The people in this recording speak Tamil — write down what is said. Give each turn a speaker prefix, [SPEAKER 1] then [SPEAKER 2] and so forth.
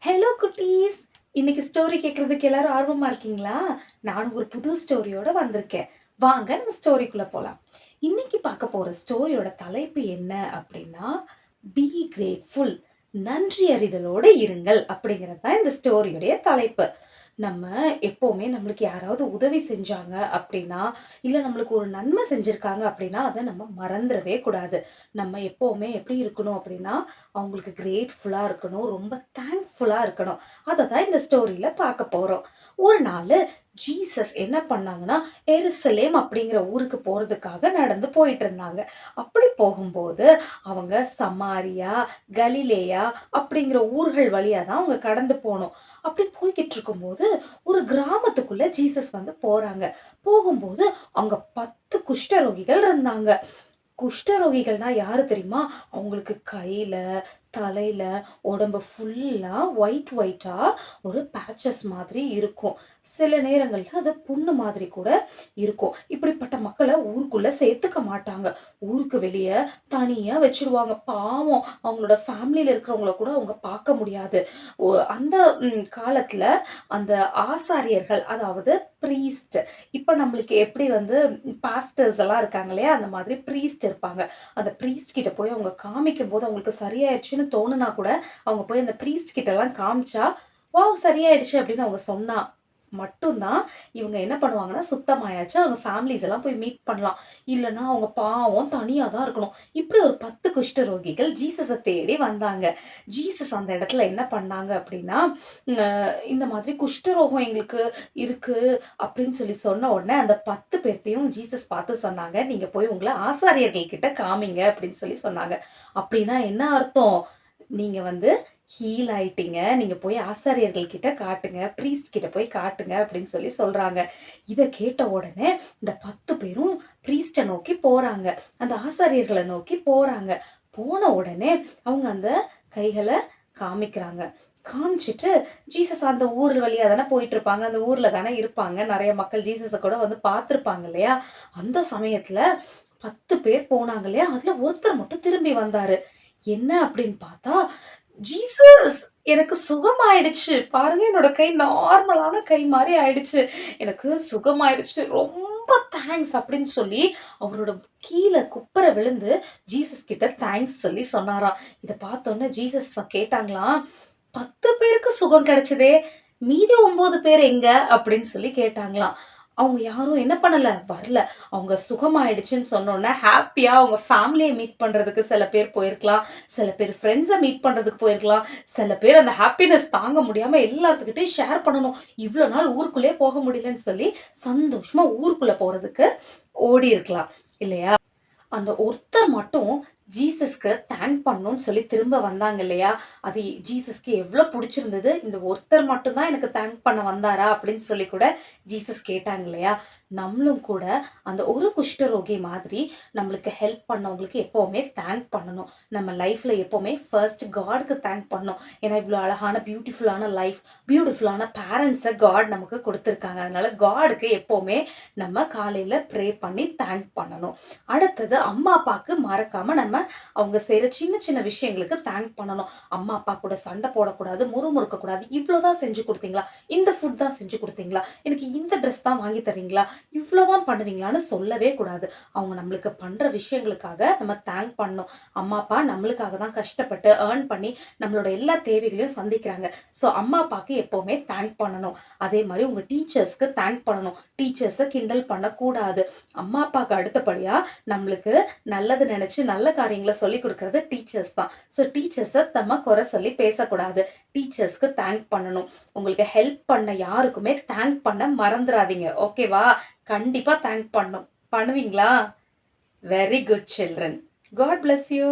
[SPEAKER 1] ஹலோ குட்டீஸ். இன்னைக்கு ஸ்டோரி கேட்கறதுக்கு எல்லாரும் ஆர்வமா இருக்கீங்களா? நானும் ஒரு புது ஸ்டோரியோட வந்திருக்கேன். வாங்க நம்ம ஸ்டோரிக்குள்ள போலாம். இன்னைக்கு பார்க்க போற ஸ்டோரியோட தலைப்பு என்ன அப்படின்னா, பி கிரேட்ஃபுல். நன்றி அறிதலோட இருங்கள் அப்படிங்கிறது தான் இந்த ஸ்டோரியுடைய தலைப்பு. நம்ம எப்பவுமே நம்மளுக்கு யாராவது உதவி செஞ்சாங்க அப்படின்னா, இல்ல நம்மளுக்கு ஒரு நன்மை செஞ்சிருக்காங்க அப்படின்னா, அத நம்ம மறந்துடவே கூடாது. நம்ம எப்பவுமே எப்படி இருக்கணும் அப்படின்னா, அவங்களுக்கு கிரேட்ஃபுல்லா இருக்கணும். ரொம்ப தேங்க்ஃபுல்லா இருக்கணும். அத தான் இந்த ஸ்டோரியில பார்க்க போறோம். ஒரு நாளு ஜீசஸ் என்ன பண்ணாங்கன்னா, எருசலேம் அப்படிங்கிற ஊருக்கு போறதுக்காக நடந்து போயிட்டு இருந்தாங்க. அப்படி போகும்போது அவங்க சமாரியா, கலிலேயா அப்படிங்கிற ஊர்கள் வழியா தான் அவங்க கடந்து போணும். அப்படி போய்கிட்டு இருக்கும்போது ஒரு கிராமத்துக்குள்ள ஜீசஸ் வந்து போறாங்க. போகும்போது அங்க 10 குஷ்டரோகிகள் இருந்தாங்க. குஷ்டரோகிகள்னா யாரு தெரியுமா? அவங்களுக்கு கையில, தலையில, உடம்பு ஃபுல்லா ஒயிட் ஒயிட்டா ஒரு பேட்சஸ் மாதிரி இருக்கும். சில நேரங்கள்ல அது புண்ணு மாதிரி கூட இருக்கும். இப்படிப்பட்ட மக்கள ஊருக்குள்ள சேர்த்துக்க மாட்டாங்க. ஊருக்கு வெளிய தனியா வச்சுருவாங்க. பாவம் அவங்களோட ஃபேமிலில இருக்கிறவங்கள கூட அவங்க பார்க்க முடியாது. ஒ அந்த காலத்துல அந்த ஆசாரியர்கள், அதாவது ப்ரீஸ்ட், இப்ப நம்மளுக்கு எப்படி வந்து பாஸ்டர்ஸ் எல்லாம் இருக்காங்க இல்லையா? அந்த மாதிரி ப்ரீஸ்ட் இருப்பாங்க. அந்த ப்ரீஸ்ட் கிட்ட போய் அவங்க காமிக்கும்போது அவங்களுக்கு சரியாயிருச்சுன்னு தோணுனா கூட, அவங்க போய் அந்த ப்ரீஸ்ட் கிட்டலாம் காமிச்சா, "வாவ்! சரியாயிடுச்சு" அப்படின்னு அவங்க சொன்னா மட்டும் தான் இவங்க என்ன பண்ணுவாங்கன்னா, சுத்தமாயாச்சு அவங்க ஃபேமிலிஸ் எல்லாம் போய் மீட் பண்ணலாம். இல்லன்னா அவங்க பாவம் தனியா தான் இருக்கணும். இப்படி ஒரு 10 குஷ்டரோகிகள் ஜீசஸ தேடி வந்தாங்க. ஜீசஸ் அந்த இடத்துல என்ன பண்ணாங்க அப்படின்னா, இந்த மாதிரி குஷ்டரோகம் எங்களுக்கு இருக்கு அப்படின்னு சொல்லி சொன்ன உடனே அந்த 10 பேர்த்தையும் ஜீசஸ் பார்த்து சொன்னாங்க, "நீங்க போய் உங்கள ஆசாரியர்கள் கிட்ட காமிங்க" அப்படின்னு சொல்லி சொன்னாங்க. அப்படின்னா என்ன அர்த்தம்? நீங்க வந்து ஹீல் ஆயிட்டீங்க. நீங்க போய் ஆசாரியர்கள் கிட்ட காட்டுங்க. ப்ரீஸ்ட் கிட்ட போய் காட்டுங்க அப்படின்னு சொல்லி சொல்றாங்க. இத கேட்ட உடனே இந்த 10 பேரும் ப்ரீஸ்ட்ட நோக்கி போறாங்க. அந்த ஆசாரியர்கள நோக்கி போறாங்க. போன உடனே அவங்க அந்த கைகள காமிக்கிறாங்க. காமிச்சுட்டு ஜீசஸ் அந்த ஊர் வழியா தானே போயிட்டு இருப்பாங்க. அந்த ஊர்ல தானே இருப்பாங்க. நெறைய மக்கள் ஜீசஸ கூட வந்து பார்த்துருப்பாங்க இல்லையா? அந்த சமயத்துல 10 பேர் போனாங்க இல்லையா? அதுல ஒருத்தர் மட்டும் திரும்பி வந்தாரு. என்ன அப்படின்னு பார்த்தா, "ஜீசஸ், எனக்கு சுகமாயிடுச்சு. பாருங்க என்னோட கை நார்மலான கை மாரி ஆயிடுச்சு. எனக்கு சுகமாயிடுச்சு. ரொம்ப தேங்க்ஸ்" அப்படின்னு சொல்லி அவரோட கீழ குப்புற விழுந்து ஜீசஸ் கிட்ட தேங்க்ஸ் சொல்லி சொன்னாராம். இத பார்த்தோனே ஜீசஸ் கேட்டாங்களாம், "10 பேருக்கு சுகம் கிடைச்சதே, மீதி 9 பேர் எங்க?" அப்படின்னு சொல்லி கேட்டாங்களாம். அவங்க யாரும் என்ன பண்ணல, வரல. அவங்க சுகமாயிடுச்சுன்னு சொன்னோனே ஹேப்பியா அவங்க ஃபேமிலிய மீட் பண்றதுக்கு சில பேர் போயிருக்கலாம். சில பேர் ஃப்ரெண்ட்ஸ மீட் பண்றதுக்கு போயிருக்கலாம். சில பேர் அந்த ஹேப்பினஸ் தாங்க முடியாம எல்லாத்துக்கிட்டயும் ஷேர் பண்ணணும். இவ்ளோ நாள் ஊருக்குள்ளயே போக முடியலன்னு சொல்லி சந்தோஷமா ஊருக்குள்ள போறதுக்கு ஓடி இருக்கலாம். இல்லையா? அந்த ஒருத்தர் மட்டும் ஜீசஸ்க்கு தேங்க் பண்ணணும்னு சொல்லி திரும்ப வந்தாங்க இல்லையா? அது ஜீசஸ்க்கு எவ்ளோ புடிச்சிருந்தது. இந்த ஒருத்தர் மட்டும் தான் எனக்கு தேங்க் பண்ண வந்தாரா? அப்படின்னு சொல்லி கூட ஜீசஸ் கேட்டாங்க இல்லையா? நம்மளும் கூட அந்த ஒரு குஷ்டரோகி மாதிரி நம்மளுக்கு ஹெல்ப் பண்ணவங்களுக்கு எப்பவுமே தேங்க் பண்ணணும். நம்ம லைஃப்ல எப்பவுமே ஃபர்ஸ்ட் காட்க்கு தேங்க் பண்ணணும். ஏன்னா இவ்ளோ அழகான பியூட்டிஃபுல்லான லைஃப், பியூட்டிஃபுல்லான பேரண்ட்ஸ காட் நமக்கு குடுத்துருக்காங்க. அதனால காட்க்கு எப்பவுமே நம்ம காலையில ப்ரே பண்ணி தேங்க் பண்ணணும். அடுத்தது அம்மா, அப்பாக்கு மறக்காம நம்ம அவங்க செய்ற சின்ன சின்ன விஷயங்களுக்கு தேங்க் பண்ணணும். அம்மா, அப்பா கூட சண்டை போடக்கூடாது, முறுமுறுக்க கூடாது. இவ்ளோதான் செஞ்சு குடுத்தீங்களா? இந்த ஃபுட் தான் செஞ்சு குடுத்தீங்களா? எனக்கு இந்த ட்ரெஸ் தான் வாங்கி தர்றீங்களா? இவ்ளோதான் பண்ணுவீங்களான்னு சொல்லவே கூடாது. அவங்க நம்மளுக்கு பண்ற விஷயங்களுக்காக நம்ம தேங்க் பண்ணணும். அம்மா, அப்பா நம்மளுக்காக தான் கஷ்டப்பட்டு ஏர்ன் பண்ணி நம்மளோட எல்லா தேவைகளையும் சந்திக்கிறாங்க. ஸோ அம்மா, அப்பாக்கு எப்பவுமே தேங்க் பண்ணணும். அதே மாரி உங்க டீச்சர்ஸ்க்கு தேங்க் பண்ணணும். டீச்சர்ஸ கிண்டல் பண்ணக்கூடாது. அம்மா, அப்பாக்கு அடுத்தபடியா நம்மளுக்கு நல்லது நினைச்சு நல்ல காரியங்கள சொல்லிக் கொடுக்கறது டீச்சர்ஸ் தான். ஸோ டீச்சர்ஸ நம்ம குறை சொல்லி பேசக்கூடாது. டீச்சர்ஸ்க்கு தேங்க் பண்ணணும். உங்களுக்கு ஹெல்ப் பண்ண யாருக்குமே தேங்க் பண்ண மறந்துடாதீங்க. ஓகேவா? கண்டிப்பா தேங்க் பண்ணுவீங்களா? Very good children. God bless you.